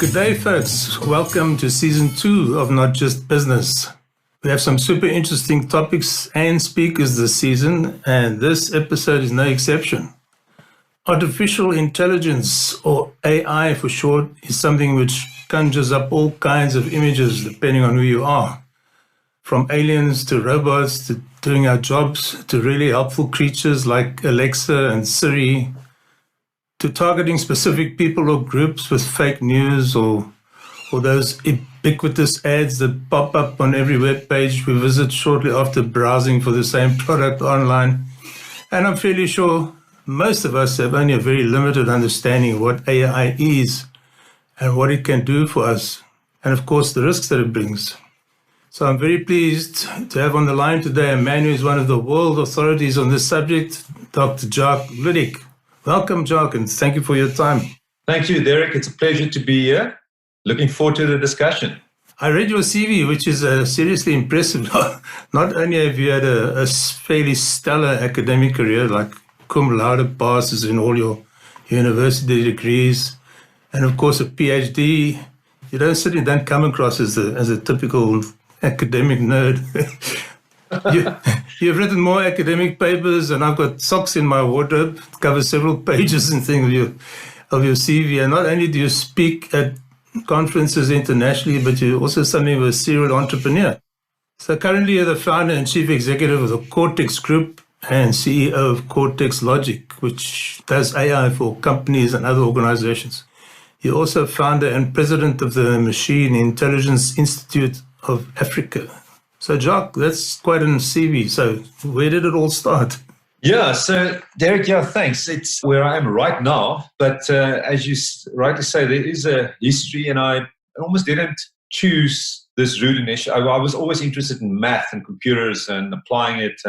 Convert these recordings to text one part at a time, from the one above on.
Good day, folks. Welcome to Season 2 of Not Just Business. We have some super interesting topics and speakers this season, and this episode is no exception. Artificial intelligence, or AI for short, is something which conjures up all kinds of images depending on who you are. From aliens to robots to doing our jobs to really helpful creatures like Alexa and Siri, to targeting specific people or groups with fake news or those ubiquitous ads that pop up on every web page we visit shortly after browsing for the same product online. And I'm fairly sure most of us have only a very limited understanding of what AI is and what it can do for us, and of course the risks that it brings. So I'm very pleased to have on the line today a man who is one of the world authorities on this subject, Dr. Jacques Ludik. Welcome, Jacques, and thank you for your time. Thank you, Derek. It's a pleasure to be here. Looking forward to the discussion. I read your CV, which is seriously impressive. Not only have you had a fairly stellar academic career, like cum laude passes in all your university degrees, and of course a Ph.D., you don't come across as a typical academic nerd. You've written more academic papers, and I've got socks in my wardrobe. It covers several pages and things of your CV. And not only do you speak at conferences internationally, but you're also something of a serial entrepreneur. So currently you're the founder and chief executive of the Cortex Group and CEO of Cortex Logic, which does AI for companies and other organizations. You're also founder and president of the Machine Intelligence Institute of Africa. So, Jacques, that's quite an CV. So where did it all start? Yeah, so Derek, thanks. It's where I am right now. But as you rightly say, there is a history, and I almost didn't choose this route initially. I was always interested in math and computers and applying it.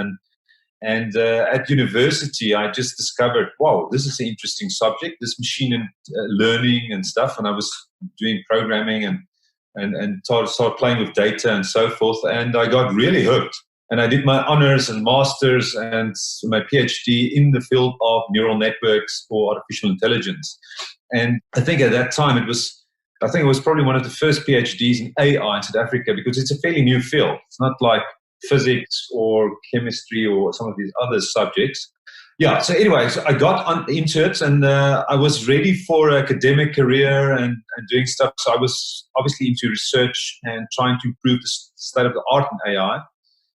And at university, I just discovered, wow, this is an interesting subject, this machine and learning and stuff. And I was doing programming and started playing with data and so forth. And I got really hooked. And I did my honors and masters and my PhD in the field of neural networks for artificial intelligence. And I think at that time it was probably one of the first PhDs in AI in South Africa, because it's a fairly new field. It's not like physics or chemistry or some of these other subjects. Yeah, so anyway, so I got into it, and I was ready for an academic career and doing stuff. So I was obviously into research and trying to improve the state of the art in AI.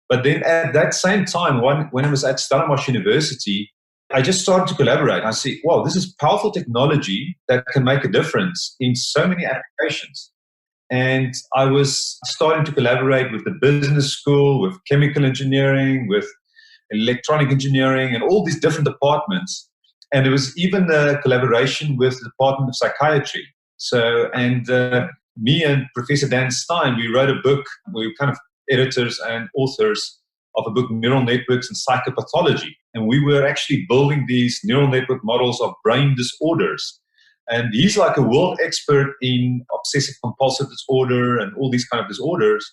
But then at that same time, when I was at Stellenbosch University, I just started to collaborate. I see, wow, this is powerful technology that can make a difference in so many applications. And I was starting to collaborate with the business school, with chemical engineering, with electronic engineering, and all these different departments. And there was even a collaboration with the Department of Psychiatry. So, me and Professor Dan Stein, we wrote a book. We were kind of editors and authors of a book, Neural Networks and Psychopathology. And we were actually building these neural network models of brain disorders. And he's like a world expert in obsessive compulsive disorder and all these kind of disorders.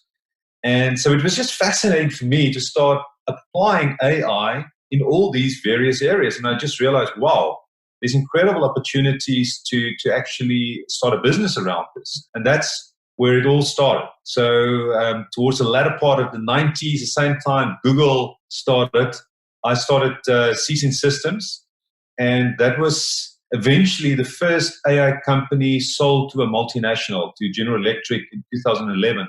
And so it was just fascinating for me to start applying AI in all these various areas. And I just realized, wow, there's incredible opportunities to actually start a business around this. And that's where it all started. So towards the latter part of the 90s, the same time Google started, I started Season Systems. And that was eventually the first AI company sold to a multinational, to General Electric in 2011.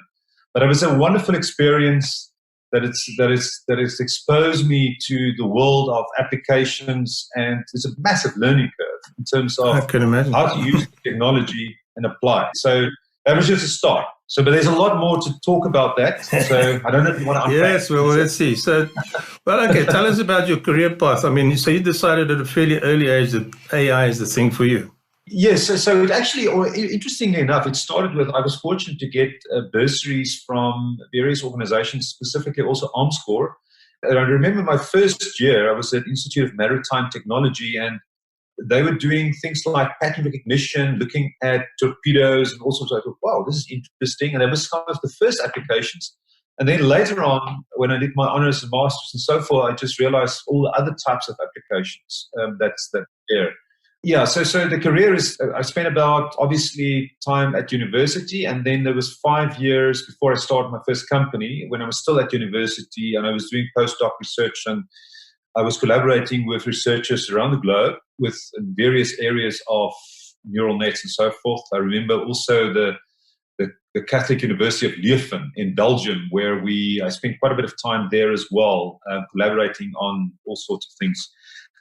But it was a wonderful experience that it's exposed me to the world of applications, and it's a massive learning curve in terms of how to use technology and apply. So that was just a start. So, but there's a lot more to talk about that. So I don't know if you want to unpack. Yes, well, let's see. So, okay, tell us about your career path. I mean, so you decided at a fairly early age that AI is the thing for you. Yes, so it actually, or interestingly enough, it started with, I was fortunate to get bursaries from various organizations, specifically also Arms Corps. And I remember my first year, I was at Institute of Maritime Technology, and they were doing things like pattern recognition, looking at torpedoes and all sorts of, I thought, wow, this is interesting. And that was kind of the first applications. And then later on, when I did my honors and masters and so forth, I just realized all the other types of applications that's there. Yeah, so the career is, I spent about, obviously, time at university, and then there was 5 years before I started my first company when I was still at university, and I was doing postdoc research, and I was collaborating with researchers around the globe with various areas of neural nets and so forth. I remember also the Catholic University of Leuven in Belgium, where I spent quite a bit of time there as well, collaborating on all sorts of things.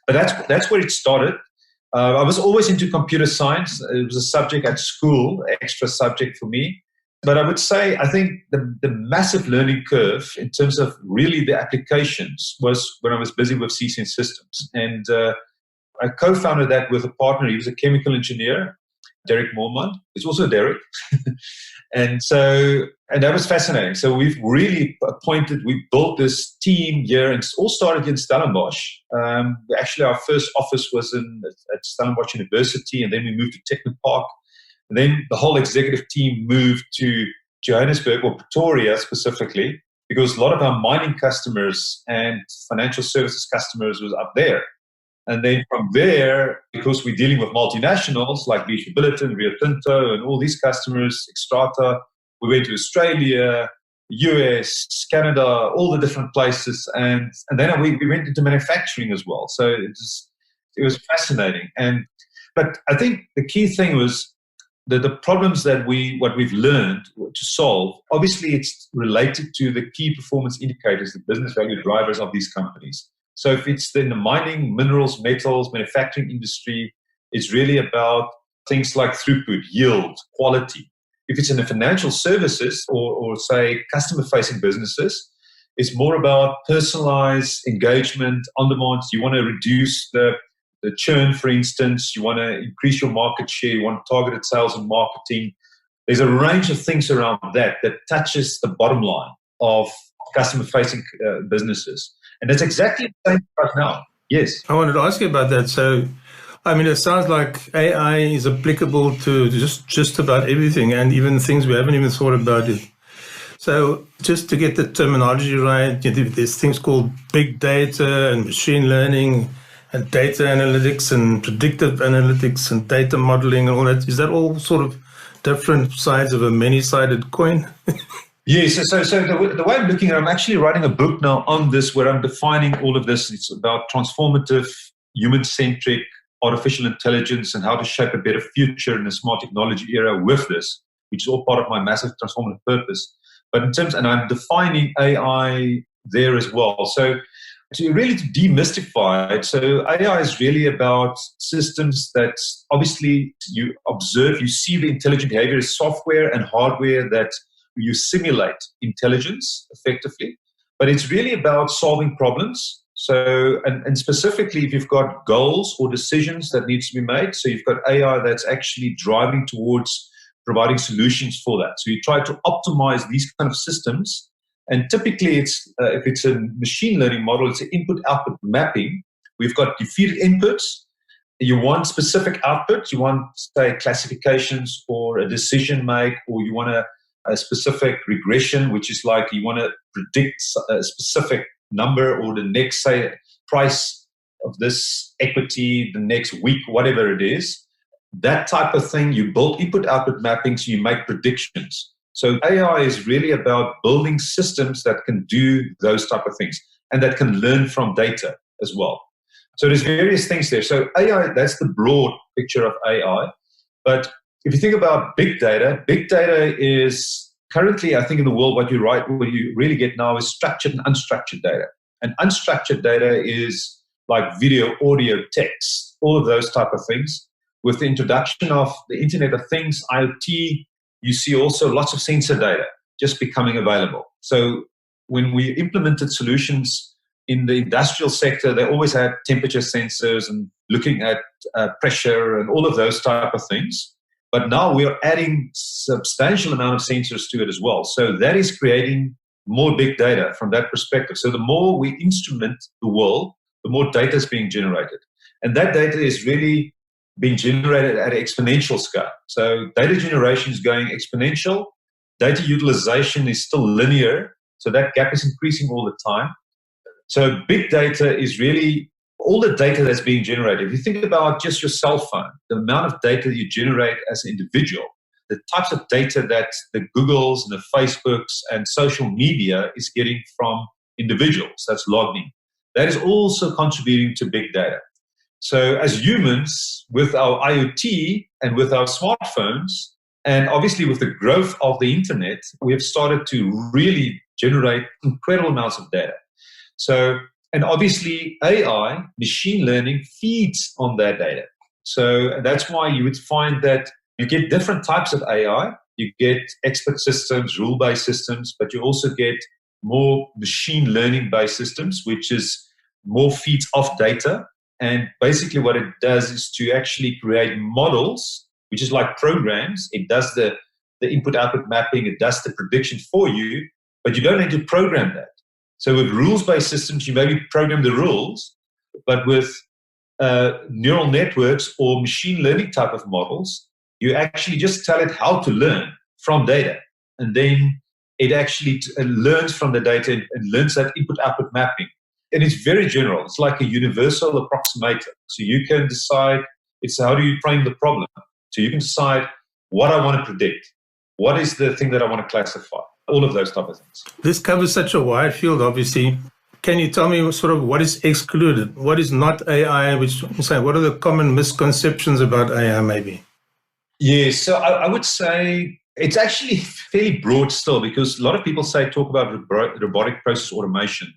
But that's where it started. I was always into computer science. It was a subject at school, extra subject for me. But I would say, I think the massive learning curve in terms of really the applications was when I was busy with C-Sense systems. And I co-founded that with a partner. He was a chemical engineer, Derek Pead. It's also Derek. And that was fascinating. So we built this team here, and it all started in Stellenbosch. Actually, our first office was at Stellenbosch University, and then we moved to Technopark. And then the whole executive team moved to Johannesburg, or Pretoria specifically, because a lot of our mining customers and financial services customers was up there. And then from there, because we're dealing with multinationals like BHP Billiton, Rio Tinto, and all these customers, Xstrata, we went to Australia, US, Canada, all the different places. And then we went into manufacturing as well. So it was fascinating. But I think the key thing was the problems that what we've learned to solve. Obviously, it's related to the key performance indicators, the business value drivers of these companies. So if it's in the mining, minerals, metals, manufacturing industry, it's really about things like throughput, yield, quality. If it's in the financial services or say customer-facing businesses, it's more about personalized engagement on demand. You want to reduce the churn, for instance. You want to increase your market share. You want targeted sales and marketing. There's a range of things around that touches the bottom line of customer-facing businesses. And that's exactly the same right now. Yes. I wanted to ask you about that. So, I mean, it sounds like AI is applicable to just about everything, and even things we haven't even thought about it. So just to get the terminology right, there's things called big data and machine learning and data analytics and predictive analytics and data modeling and all that. Is that all sort of different sides of a many-sided coin? Yes. So the way I'm looking at it, I'm actually writing a book now on this where I'm defining all of this. It's about transformative, human-centric, artificial intelligence and how to shape a better future in the smart technology era with this, which is all part of my massive transformative purpose. But and I'm defining AI there as well. So to demystify it, so AI is really about systems that obviously you observe, you see the intelligent behavior as software and hardware that you simulate intelligence effectively, but it's really about solving problems. So, and specifically if you've got goals or decisions that needs to be made, so you've got AI that's actually driving towards providing solutions for that. So you try to optimize these kind of systems, and typically it's if it's a machine learning model, it's an input-output mapping. We've got defeated inputs. You want specific outputs. You want, say, classifications or a decision make, or you want a specific regression, which is like you want to predict a specific number or the next, say, price of this equity the next week, whatever it is. That type of thing, you build input-output mapping, so you make predictions. So AI is really about building systems that can do those type of things and that can learn from data as well. So there's various things there. So AI, that's the broad picture of AI. But if you think about big data is currently, I think in the world, what you really get now is structured and unstructured data. And unstructured data is like video, audio, text, all of those type of things. With the introduction of the Internet of Things, IoT, you see also lots of sensor data just becoming available. So when we implemented solutions in the industrial sector, they always had temperature sensors and looking at pressure and all of those type of things. But now we're adding substantial amount of sensors to it as well. So that is creating more big data from that perspective. So the more we instrument the world, the more data is being generated. And that data is really being generated at an exponential scale. So data generation is going exponential. Data utilization is still linear. So that gap is increasing all the time. So big data is really all the data that's being generated. If you think about just your cell phone, the amount of data you generate as an individual, the types of data that the Googles and the Facebooks and social media is getting from individuals that's logged in, that is also contributing to big data. So as humans, with our IoT and with our smartphones, and obviously with the growth of the internet, we have started to really generate incredible amounts of data. So, and obviously AI, machine learning, feeds on that data. So that's why you would find that you get different types of AI. You get expert systems, rule-based systems, but you also get more machine learning-based systems, which is more feeds off data. And basically what it does is to actually create models, which is like programs. It does the input-output mapping. It does the prediction for you, but you don't need to program that. So with rules-based systems, you maybe program the rules, but with neural networks or machine learning type of models, you actually just tell it how to learn from data. And then it actually learns from the data and learns that input-output mapping. And it's very general. It's like a universal approximator. So you can decide, it's how do you frame the problem? So you can decide what I want to predict. What is the thing that I want to classify? All of those type of things. This covers such a wide field, obviously. Can you tell me sort of what is excluded? What is not AI? What are the common misconceptions about AI, maybe? Yes, so I would say it's actually fairly broad still, because a lot of people talk about robotic process automation.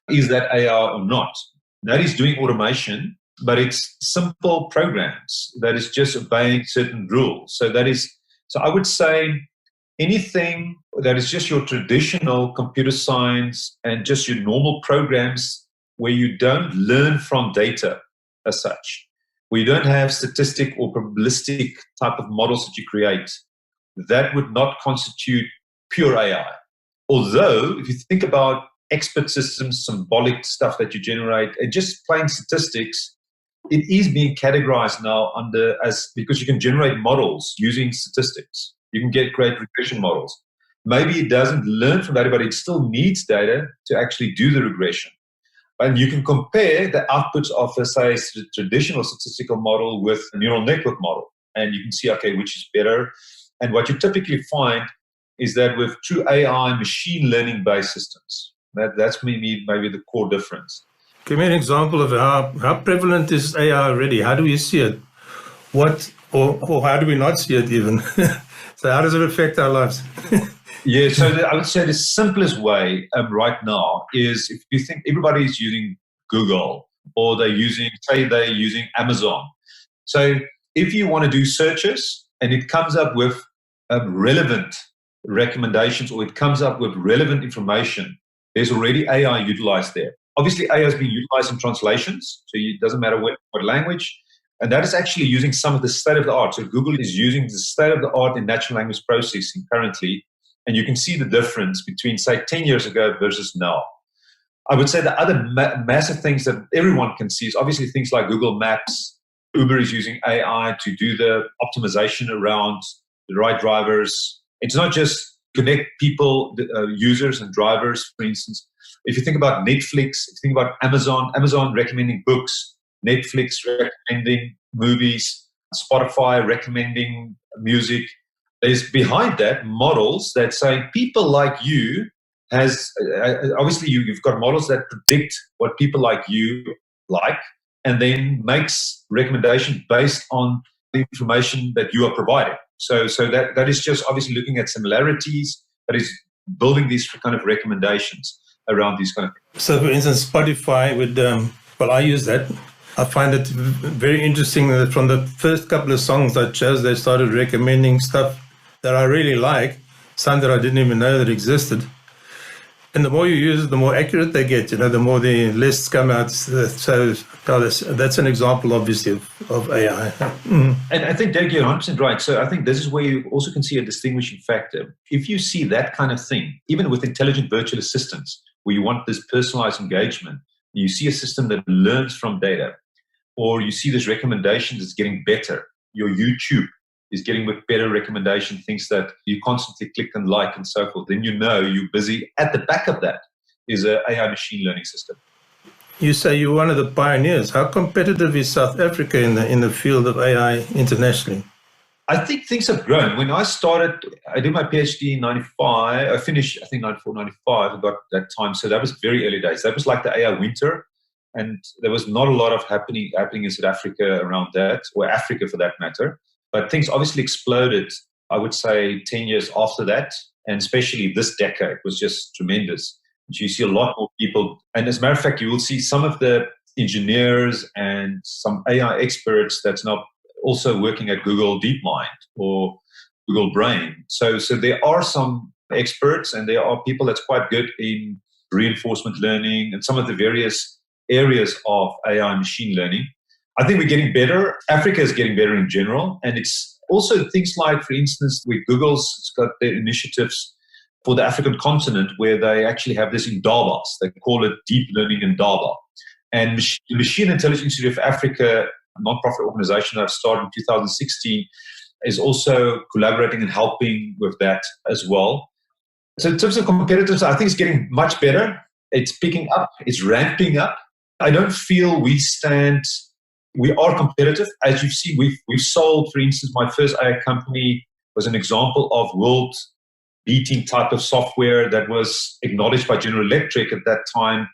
Is that AI or not? That is doing automation, but it's simple programs that is just obeying certain rules. So I would say anything that is just your traditional computer science and just your normal programs where you don't learn from data as such, where you don't have statistic or probabilistic type of models that you create, that would not constitute pure AI. Although, if you think about expert systems, symbolic stuff that you generate, and just plain statistics, it is being categorized now because you can generate models using statistics. You can get great regression models. Maybe it doesn't learn from data, but it still needs data to actually do the regression. And you can compare the outputs of, say, a traditional statistical model with a neural network model. And you can see, okay, which is better. And what you typically find is that with true AI, machine learning-based systems, that's maybe the core difference. Give me an example of how prevalent is AI already? How do we see it? Or how do we not see it even? So how does it affect our lives? Yeah, so I would say the simplest way right now is if you think everybody is using Google or they're using Amazon. So if you want to do searches and it comes up with relevant recommendations or it comes up with relevant information, there's already AI utilized there. Obviously, AI is being utilized in translations, so it doesn't matter what language. And that is actually using some of the state-of-the-art. So Google is using the state-of-the-art in natural language processing currently, and you can see the difference between, say, 10 years ago versus now. I would say the other massive things that everyone can see is obviously things like Google Maps. Uber is using AI to do the optimization around the right drivers. It's not just connect people, users and drivers, for instance. If you think about Netflix, if you think about Amazon recommending books, Netflix recommending movies, Spotify recommending music, there's behind that models that say people like you obviously you've got models that predict what people like you like and then makes recommendation based on the information that you are providing. So that is just obviously looking at similarities, but is building these kind of recommendations around these kind of things. So, for instance, Spotify would, I use that. I find it very interesting that from the first couple of songs I chose, they started recommending stuff that I really like, some that I didn't even know that existed. And the more you use it, the more accurate they get, the more the lists come out. So that's an example, obviously, of AI. Mm. And I think, Derek, you're 100% right. So I think this is where you also can see a distinguishing factor. If you see that kind of thing, even with intelligent virtual assistants, where you want this personalized engagement, you see a system that learns from data, or you see this recommendation that's getting better. Your YouTube is getting with better recommendation, things that you constantly click and like and so forth, then you're busy. At the back of that is an AI machine learning system. You say you're one of the pioneers. How competitive is South Africa in the field of AI internationally? I think things have grown. When I started, I did my Ph.D. in 95. I finished, I think, 94, 95, about that time. So that was very early days. That was like the AI winter. And there was not a lot of happening in South Africa around that, or Africa for that matter. But things obviously exploded, I would say, 10 years after that. And especially this decade was just tremendous. You see a lot more people. And as a matter of fact, you will see some of the engineers and some AI experts that's now also working at Google DeepMind or Google Brain. So there are some experts and there are people that's quite good in reinforcement learning and some of the various areas of AI and machine learning. I think we're getting better. Africa is getting better in general. And it's also things like, for instance, with Google's got their initiatives for the African continent where they actually have this in Davos. They call it deep learning in Davos. And the Machine Intelligence Institute of Africa, a non-profit organization that I've started in 2016, is also collaborating and helping with that as well. So in terms of competitors, I think it's getting much better. It's picking up. It's ramping up. I don't feel we are competitive. As you've seen, we've sold, for instance, my first AI company was an example of world-beating type of software that was acknowledged by General Electric at that time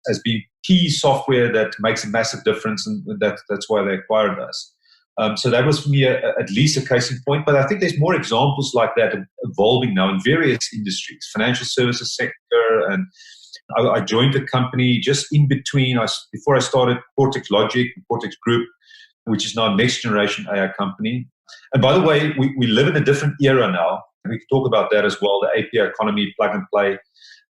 as being key software that makes a massive difference, and that's why they acquired us. So that was for me at least a case in point. But I think there's more examples like that evolving now in various industries, financial services sector, and I joined the company just in between. Before I started Cortex Logic, Cortex Group, which is now a next generation AI company. And by the way, we live in a different era now. And we can talk about that as well, the API economy, plug and play,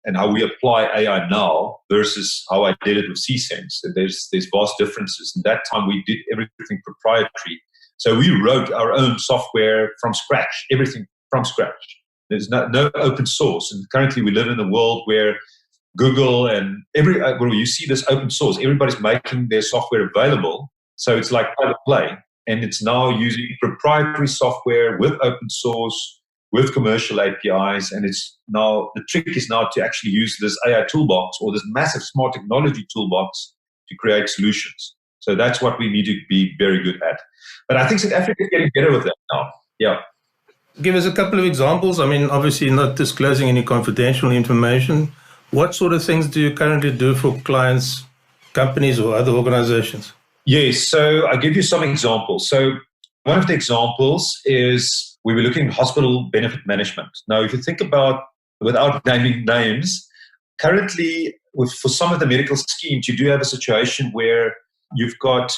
and how we apply AI now versus how I did it with C-Sense. There's vast differences. At that time, we did everything proprietary. So we wrote our own software from scratch, everything from scratch. There's no open source. And currently we live in a world where Google and where you see this open source, everybody's making their software available. So it's like plug and play. And it's now using proprietary software with open source, with commercial APIs, and the trick is now to actually use this AI toolbox or this massive smart technology toolbox to create solutions. So that's what we need to be very good at. But I think South Africa is getting better with that now. Yeah. Give us a couple of examples. I mean, obviously not disclosing any confidential information. What sort of things do you currently do for clients, companies, or other organizations? Yes, so I'll give you some examples. So one of the examples is we were looking at hospital benefit management. Now, if you think about, without naming names, currently for some of the medical schemes, you do have a situation where you've got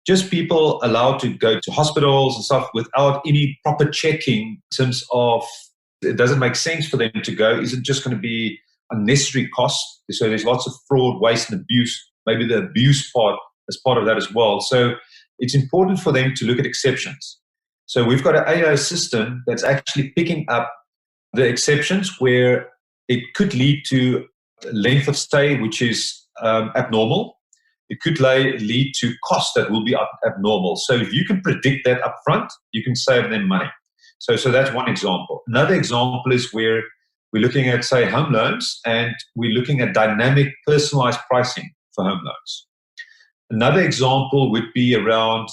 just people allowed to go to hospitals and stuff without any proper checking in terms of it doesn't make sense for them to go. Is it just going to be unnecessary costs? So there's lots of fraud, waste, and abuse, maybe the abuse part as part of that as well. So it's important for them to look at exceptions. So we've got an AI system that's actually picking up the exceptions where it could lead to length of stay, which is abnormal. It could lead to costs that will be abnormal. So if you can predict that up front, you can save them money. So that's one example. Another example is where we're looking at, say, home loans, and we're looking at dynamic personalized pricing for home loans. Another example would be around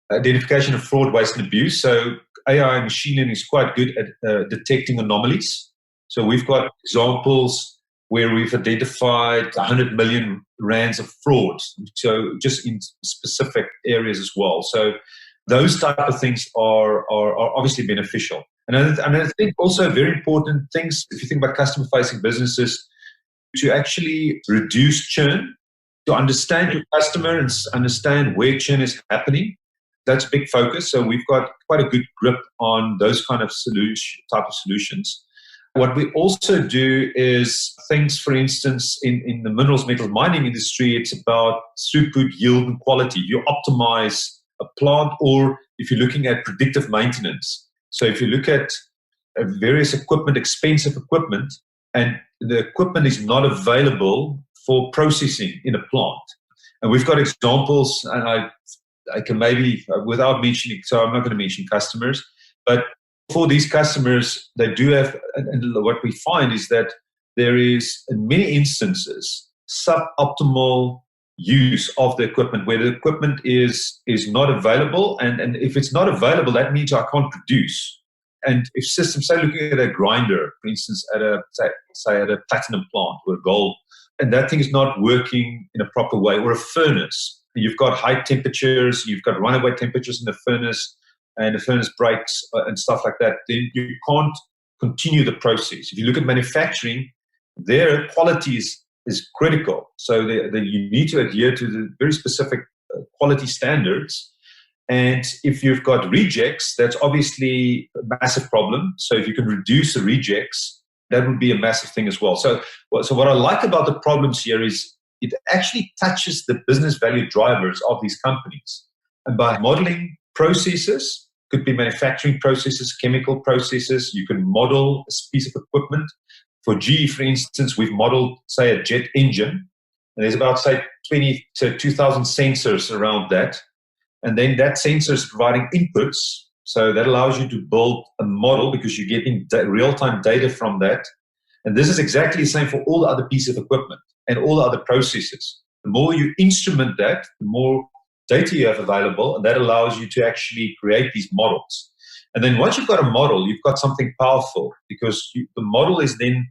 identification of fraud, waste, and abuse. So AI and machine learning is quite good at detecting anomalies. So we've got examples where we've identified 100 million rands of fraud, so just in specific areas as well. So those type of things are obviously beneficial. And I think also very important things, if you think about customer-facing businesses, to actually reduce churn, to understand your customer and understand where churn is happening. That's a big focus. So we've got quite a good grip on those kind of type of solutions. What we also do is things, for instance, in the minerals, metals, mining industry, it's about throughput, yield, and quality. You optimize a plant, or if you're looking at predictive maintenance. So if you look at various equipment, expensive equipment, and the equipment is not available for processing in a plant. And we've got examples, and I can maybe, without mentioning, so I'm not going to mention customers, but for these customers, they do have, and what we find is that there is, in many instances, suboptimal use of the equipment where the equipment is not available. And if it's not available, that means I can't produce. And if systems, say looking at a grinder, for instance, at a platinum plant or a gold, and that thing is not working in a proper way, or a furnace, you've got high temperatures, you've got runaway temperatures in the furnace, and the furnace breaks and stuff like that, then you can't continue the process. If you look at manufacturing, their quality is critical. So you need to adhere to the very specific quality standards. And if you've got rejects, that's obviously a massive problem. So if you can reduce the rejects, that would be a massive thing as well. So what I like about the problems here is it actually touches the business value drivers of these companies. And by modeling processes, could be manufacturing processes, chemical processes, you can model a piece of equipment. For GE, for instance, we've modeled, say, a jet engine. And there's about, say, 20 to 2,000 sensors around that. And then that sensor is providing inputs. So that allows you to build a model because you're getting real-time data from that. And this is exactly the same for all the other pieces of equipment and all the other processes. The more you instrument that, the more data you have available, and that allows you to actually create these models. And then once you've got a model, you've got something powerful because the model is then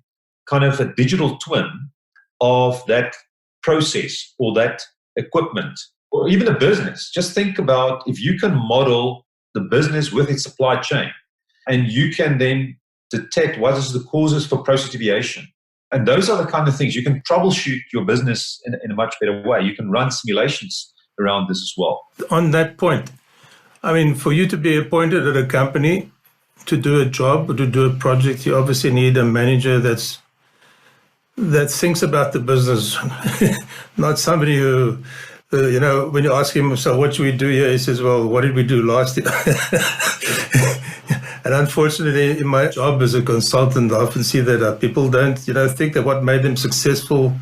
kind of a digital twin of that process or that equipment or even a business. Just think about if you can model the business with its supply chain and you can then detect what is the causes for process deviation. And those are the kind of things you can troubleshoot your business in a much better way. You can run simulations around this as well. On that point, I mean, for you to be appointed at a company to do a job or to do a project, you obviously need a manager that thinks about the business, not somebody who, when you ask him, so what should we do here? He says, well, what did we do last year? And unfortunately, in my job as a consultant, I often see that people don't, think that what made them successful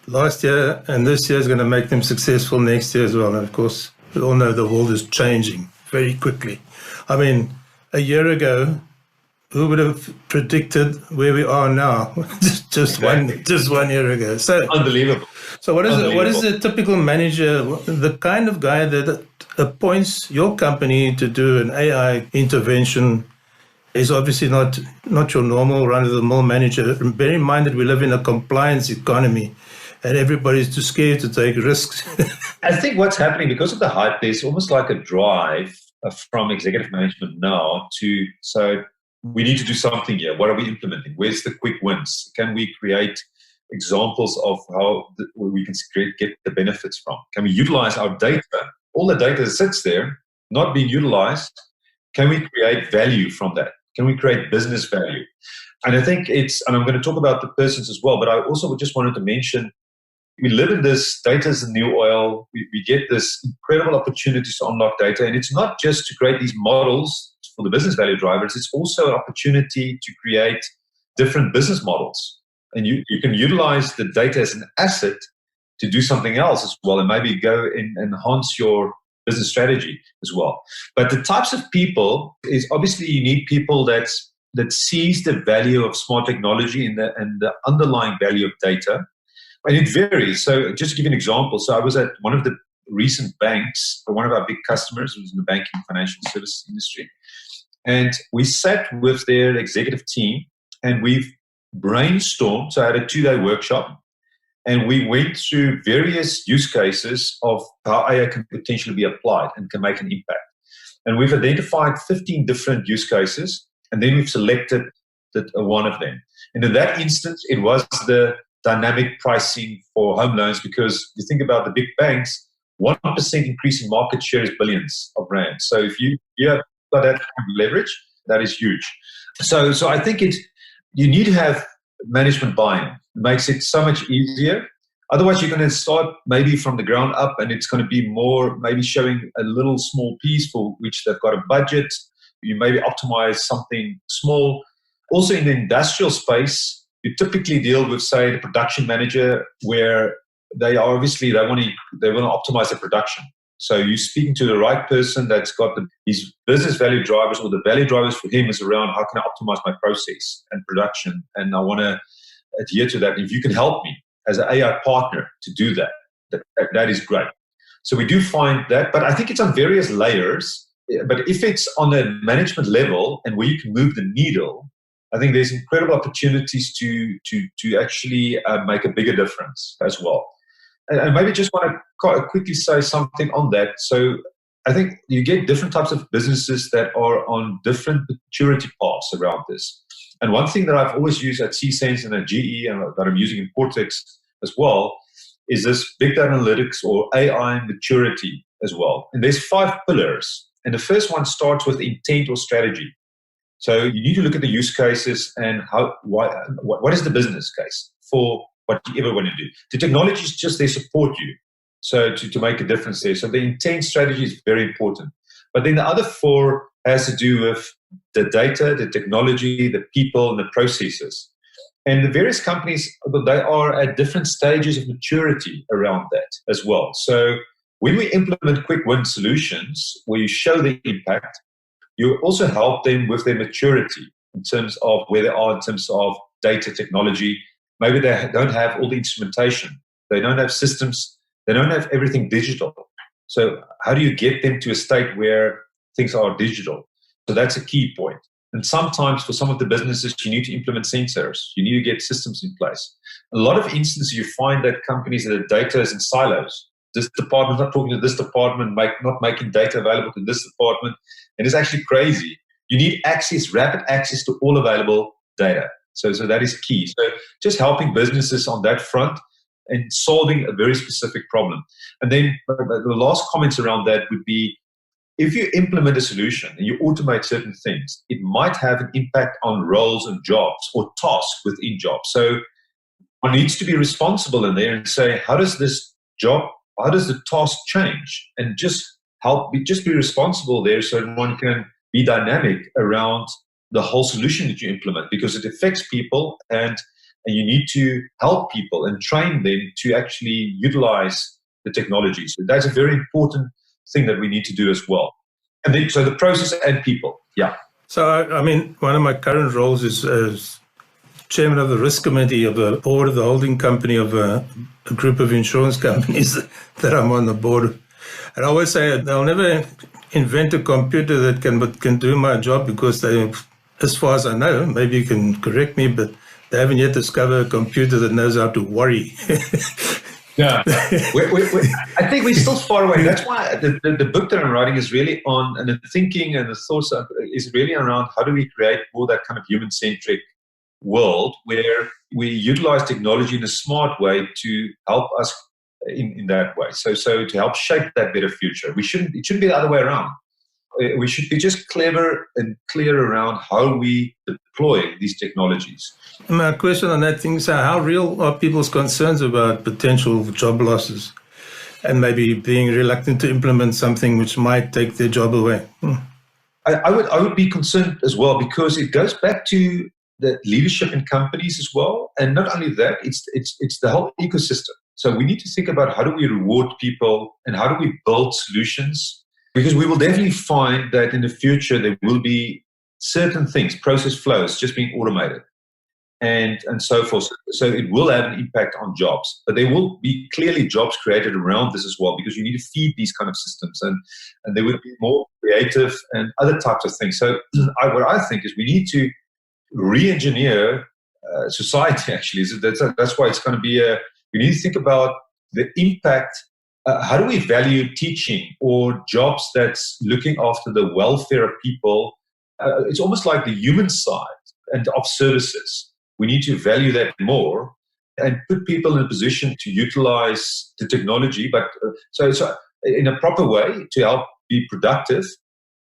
last year and this year is going to make them successful next year as well. And of course, we all know the world is changing very quickly. I mean, a year ago, who would have predicted where we are now? just one year ago. So unbelievable. So what is a typical manager, the kind of guy that appoints your company to do an AI intervention is obviously not your normal run-of-the-mill manager. Bear in mind that we live in a compliance economy and everybody's too scared to take risks. I think what's happening because of the hype, there's almost like a drive from executive management now so we need to do something here. What are we implementing? Where's the quick wins? Can we create examples of how we can get the benefits from? Can we utilize our data? All the data that sits there, not being utilized, can we create value from that? Can we create business value? And I think and I'm going to talk about the persons as well, but I also just wanted to mention, we live in this data is the new oil. We get this incredible opportunities to unlock data. And it's not just to create these models for the business value drivers. It's also an opportunity to create different business models. And you can utilize the data as an asset to do something else as well and maybe go and enhance your business strategy as well. But the types of people is obviously you need people that sees the value of smart technology and the underlying value of data. And it varies. So just to give you an example, so I was at one of the recent banks, one of our big customers who was in the banking financial services industry. And we sat with their executive team and we've brainstormed. So I had a 2-day workshop and we went through various use cases of how AI can potentially be applied and can make an impact. And we've identified 15 different use cases and then we've selected one of them. And in that instance, it was the dynamic pricing for home loans because you think about the big banks, 1% increase in market share is billions of rands. So if you have got that leverage, that is huge. So I think you need to have management buy-in. It makes it so much easier. Otherwise, you're going to start maybe from the ground up and it's going to be more maybe showing a little small piece for which they've got a budget. You maybe optimize something small. Also in the industrial space, you typically deal with, say, the production manager where they want to optimize their production. So you're speaking to the right person that's got his business value drivers, or the value drivers for him is around how can I optimize my process and production, and I want to adhere to that. If you can help me as an AI partner to do that, that is great. So we do find that, but I think it's on various layers. But if it's on a management level and where you can move the needle, I think there's incredible opportunities to actually make a bigger difference as well. And maybe just want to quickly say something on that. So I think you get different types of businesses that are on different maturity paths around this. And one thing that I've always used at C-Sense and at GE and that I'm using in Cortex as well is this big data analytics or AI maturity as well. And there's 5 pillars. And the first one starts with intent or strategy. So you need to look at the use cases and what is the business case for what you ever want to do. The technology is just they support you. So to make a difference there. So the intent strategy is very important. But then the other 4 has to do with the data, the technology, the people, and the processes. And the various companies, they are at different stages of maturity around that as well. So when we implement quick win solutions where you show the impact, you also help them with their maturity in terms of where they are in terms of data technology. Maybe they don't have all the instrumentation. They don't have systems. They don't have everything digital. So how do you get them to a state where things are digital? So that's a key point. And sometimes for some of the businesses, you need to implement sensors. You need to get systems in place. A lot of instances, you find that companies that the data is in silos. This department's not talking to this department, not making data available to this department. And it's actually crazy. You need access, rapid access to all available data. So that is key. So just helping businesses on that front and solving a very specific problem. And then the last comments around that would be, if you implement a solution and you automate certain things, it might have an impact on roles and jobs or tasks within jobs. So one needs to be responsible in there and say, how does the task change? And just be responsible there so that one can be dynamic around the whole solution that you implement, because it affects people and you need to help people and train them to actually utilize the technology. So that's a very important thing that we need to do as well. And then, so the process and people. Yeah. So, I mean, one of my current roles is as chairman of the risk committee of the board of the holding company of a group of insurance companies that I'm on the board. And I always say they'll never invent a computer that can do my job, because they, as far as I know, maybe you can correct me, but they haven't yet discovered a computer that knows how to worry. Yeah, I think we're still far away. That's why the book that I'm writing is really on, and the thinking and the thoughts is really around how do we create more that kind of human-centric world where we utilize technology in a smart way to help us in that way. So to help shape that better future. It shouldn't be the other way around. We should be just clever and clear around how we deploy these technologies. My question on that thing is, how real are people's concerns about potential job losses and maybe being reluctant to implement something which might take their job away? I would be concerned as well, because it goes back to the leadership in companies as well. And not only that, it's the whole ecosystem. So we need to think about how do we reward people and how do we build solutions. Because we will definitely find that in the future there will be certain things, process flows, just being automated and so forth. So it will have an impact on jobs. But there will be clearly jobs created around this as well, because you need to feed these kind of systems, and there will be more creative and other types of things. So what I think is we need to re-engineer society, actually. So that's why it's going to be we need to think about the impact. How do we value teaching or jobs that's looking after the welfare of people? It's almost like the human side and of services. We need to value that more and put people in a position to utilize the technology, but so in a proper way to help be productive.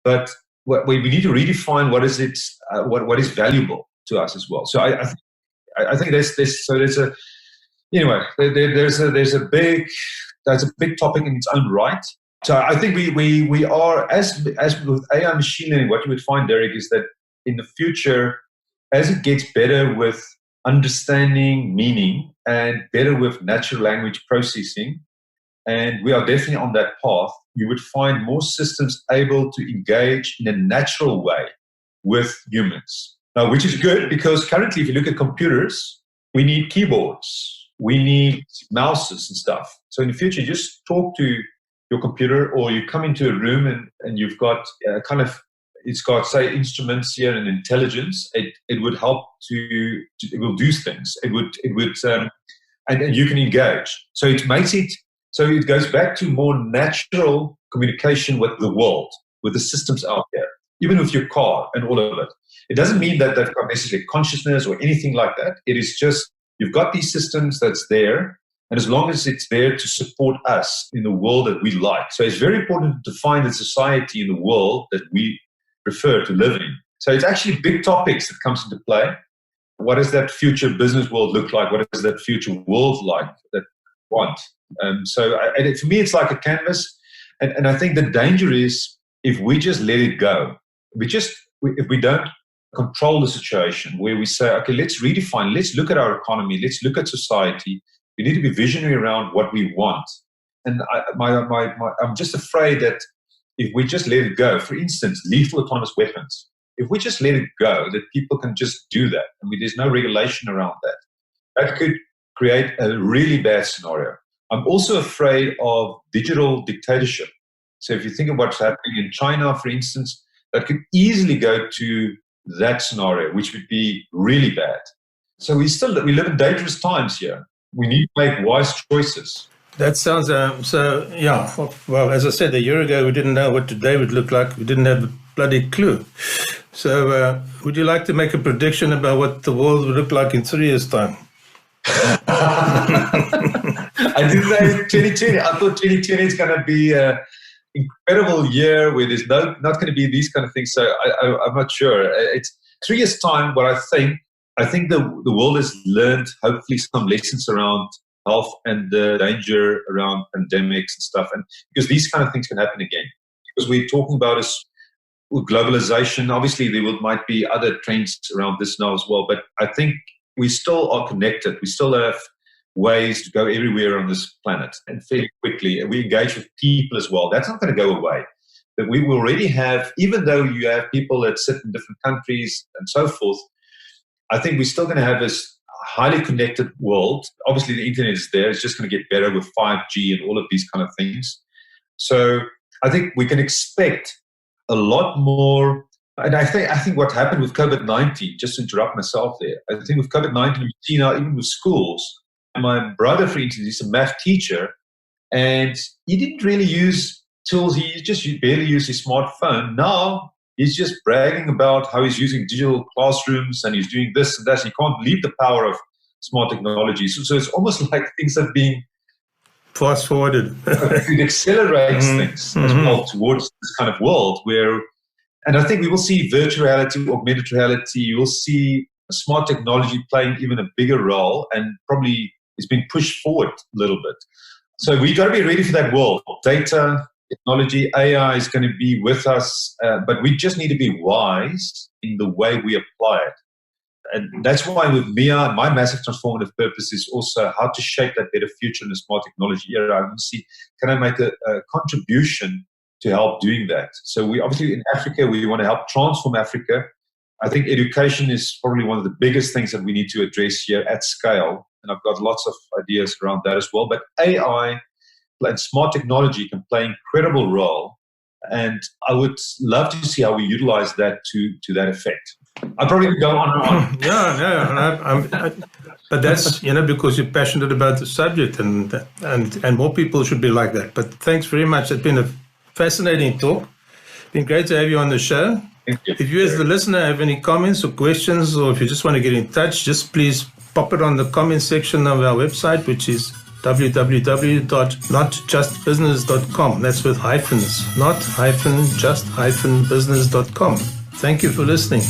But we need to redefine what is valuable to us as well. So I think there's a big topic in its own right. So I think we are, as with AI machine learning, what you would find, Derek, is that in the future, as it gets better with understanding meaning and better with natural language processing, and we are definitely on that path, you would find more systems able to engage in a natural way with humans. Now, which is good, because currently, if you look at computers, we need keyboards. we need mouses and stuff. So in the future, you just talk to your computer, or you come into a room and you've got it's got, say, instruments here and intelligence. It would help it will do things. It would, and you can engage. So it makes it, so it goes back to more natural communication with the world, with the systems out there, even with your car and all of it. It doesn't mean that they've got necessarily consciousness or anything like that. It is just, you've got these systems that's there, and as long as it's there to support us in the world that we like. So it's very important to define the society in the world that we prefer to live in. So it's actually big topics that comes into play. What does that future business world look like? What is that future world like that we want? For me, it's like a canvas. And I think the danger is if we just let it go, if we don't control the situation, where we say, okay, let's redefine, let's look at our economy, let's look at society. We need to be visionary around what we want. And I'm just afraid that if we just let it go, for instance, lethal autonomous weapons, if we just let it go, that people can just do that. I mean, there's no regulation around that. That could create a really bad scenario. I'm also afraid of digital dictatorship. So if you think of what's happening in China, for instance, that could easily go to that scenario, which would be really bad. So we live in dangerous times here. We need to make wise choices. That sounds, well, as I said, a year ago, we didn't know what today would look like. We didn't have a bloody clue. So would you like to make a prediction about what the world would look like in 3 years' time? I didn't know 2020. I thought 2020 is going to be an incredible year where there's not going to be these kind of things. So I'm not sure. It's 3 years' time. What I think the world has learned, hopefully, some lessons around health and the danger around pandemics and stuff. And because these kind of things can happen again. Because we're talking about globalization. Obviously, there might be other trends around this now as well. But I think we still are connected. We still have ways to go everywhere on this planet and fairly quickly. And we engage with people as well. That's not going to go away. But we will already have, even though you have people that sit in different countries and so forth, I think we're still going to have this highly connected world. Obviously, the internet is there. It's just going to get better with 5G and all of these kind of things. So I think we can expect a lot more. And I think what happened with COVID-19, just to interrupt myself there, I think with COVID-19, we've seen now even with schools. My brother, for instance, is a math teacher, and he didn't really use tools. He just barely used his smartphone. Now he's just bragging about how he's using digital classrooms and he's doing this and that. He can't believe the power of smart technology. So it's almost like things have been fast forwarded. It accelerates things as well towards this kind of world where, and I think we will see virtual reality, augmented reality. You will see smart technology playing even a bigger role, and probably it's been pushed forward a little bit. So we've got to be ready for that world. Data, technology, AI is going to be with us, but we just need to be wise in the way we apply it. And that's why with MIIA, my massive transformative purpose is also how to shape that better future in the smart technology era. I want to see, can I make a contribution to help doing that? So we obviously in Africa, we want to help transform Africa. I think education is probably one of the biggest things that we need to address here at scale. And I've got lots of ideas around that as well. But AI and smart technology can play an incredible role. And I would love to see how we utilize that to that effect. I'll probably go on and on. But that's, because you're passionate about the subject and more people should be like that. But thanks very much. It's been a fascinating talk. It's been great to have you on the show. Thank you. If you as the listener have any comments or questions, or if you just want to get in touch, just please pop it on the comment section of our website, which is www.notjustbusiness.com. That's with hyphens, not hyphen, just hyphen business.com. Thank you for listening.